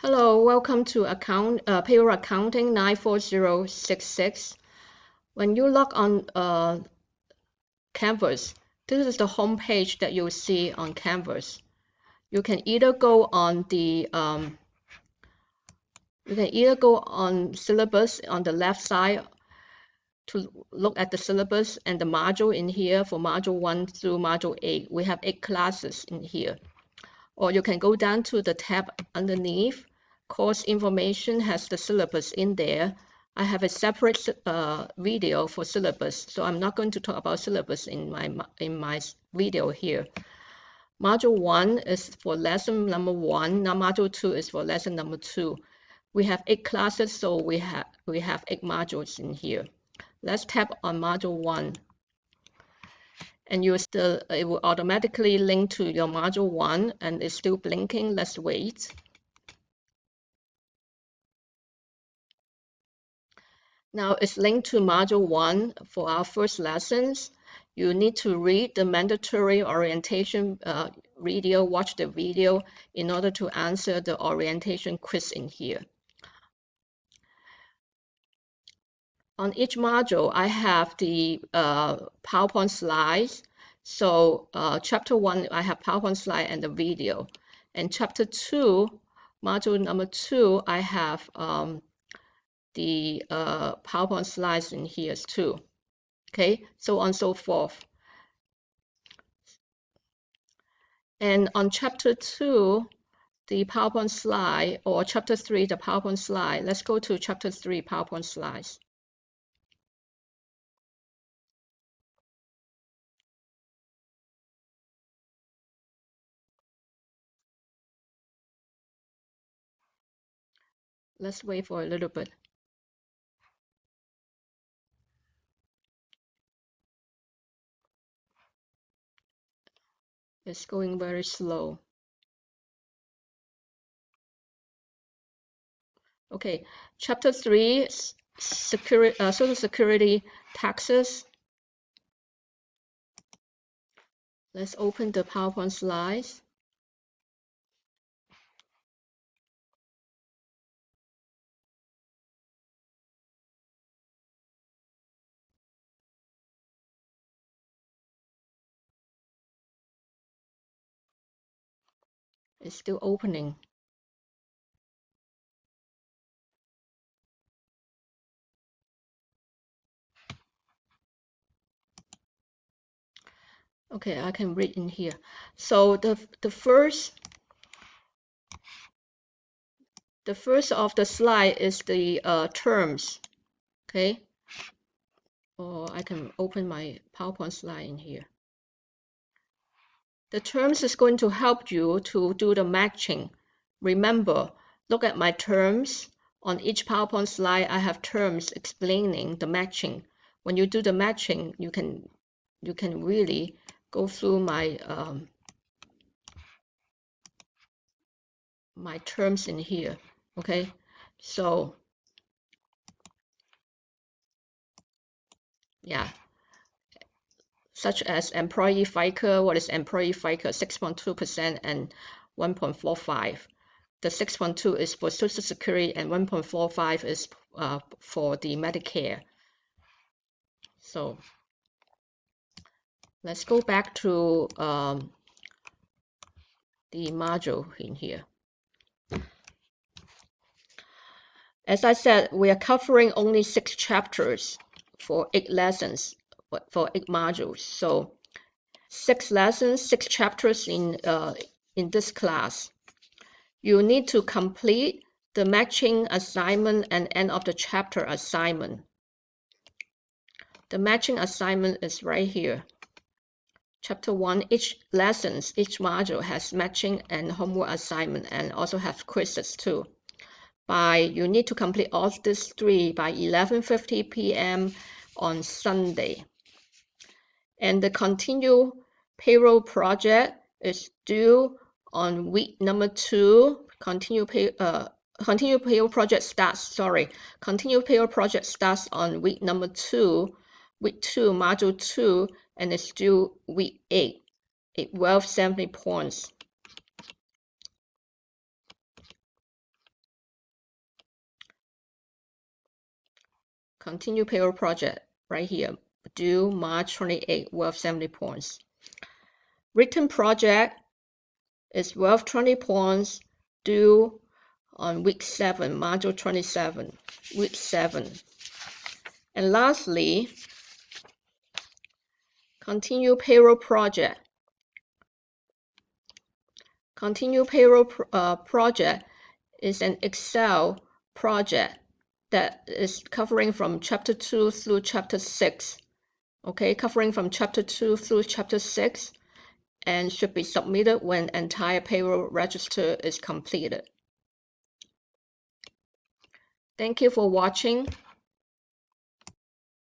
Hello, welcome to Payroll Accounting 94066. When you log on Canvas, this is the home page that you'll see on Canvas. You can either go on syllabus on the left side to look at the syllabus and the module in here for module 1 through module 8. We have 8 classes in here. Or you can go down to the tab underneath. Course information has the syllabus in there. I have a separate video for syllabus, so I'm not going to talk about syllabus in my video here. Module 1 is for lesson number 1. Now module 2 is for lesson number 2. We have 8 classes, so we have 8 modules in here. Let's tap on module 1. And it will automatically link to your module 1, and it's still blinking. Let's wait. Now it's linked to module 1 for our first lessons. You need to read the mandatory orientation video, watch the video in order to answer the orientation quiz in here. On each module, I have the PowerPoint slides. So chapter 1, I have PowerPoint slide and the video. And chapter 2, module number 2, I have the PowerPoint slides in here too. Okay, so on and so forth. And on chapter 2, the PowerPoint slide, or chapter 3, the PowerPoint slide. Let's go to chapter 3, PowerPoint slides. Let's wait for a little bit. It's going very slow. Okay, chapter 3, Social Security taxes. Let's open the PowerPoint slides. It's still opening. Okay, I can read in here. So the first of the slide is the terms. Okay. Or I can open my PowerPoint slide in here. The terms is going to help you to do the matching. Remember, look at my terms. On each PowerPoint slide, I have terms explaining the matching. When you do the matching, you can really go through my my terms in here. Okay, so yeah, such as employee FICA. What is employee FICA? 6.2% and 1.45. The 6.2 is for Social Security and 1.45 is for the Medicare. So let's go back to the module in here. As I said, we are covering only 6 chapters for 8 lessons, for 8 modules. So 6 lessons, 6 chapters in this class. You need to complete the matching assignment and end of the chapter assignment. The matching assignment is right here. Chapter 1, each lessons, each module has matching and homework assignment and also have quizzes too. You need to complete all these 3 by 11:50 p.m. on Sunday. And the continue payroll project is due on week number 2. Continue payroll project starts on week number 2, week 2, module 2, and it's due week 8. 1270 points. continue payroll project right here, due March 28, worth 70 points. Written project is worth 20 points, due on week 7, module 27, week 7. And lastly, continue payroll project. Continue payroll project is an Excel project that is covering from chapter 2 through chapter 6. Okay, covering from chapter 2 through chapter 6, and should be submitted when entire payroll register is completed. Thank you for watching.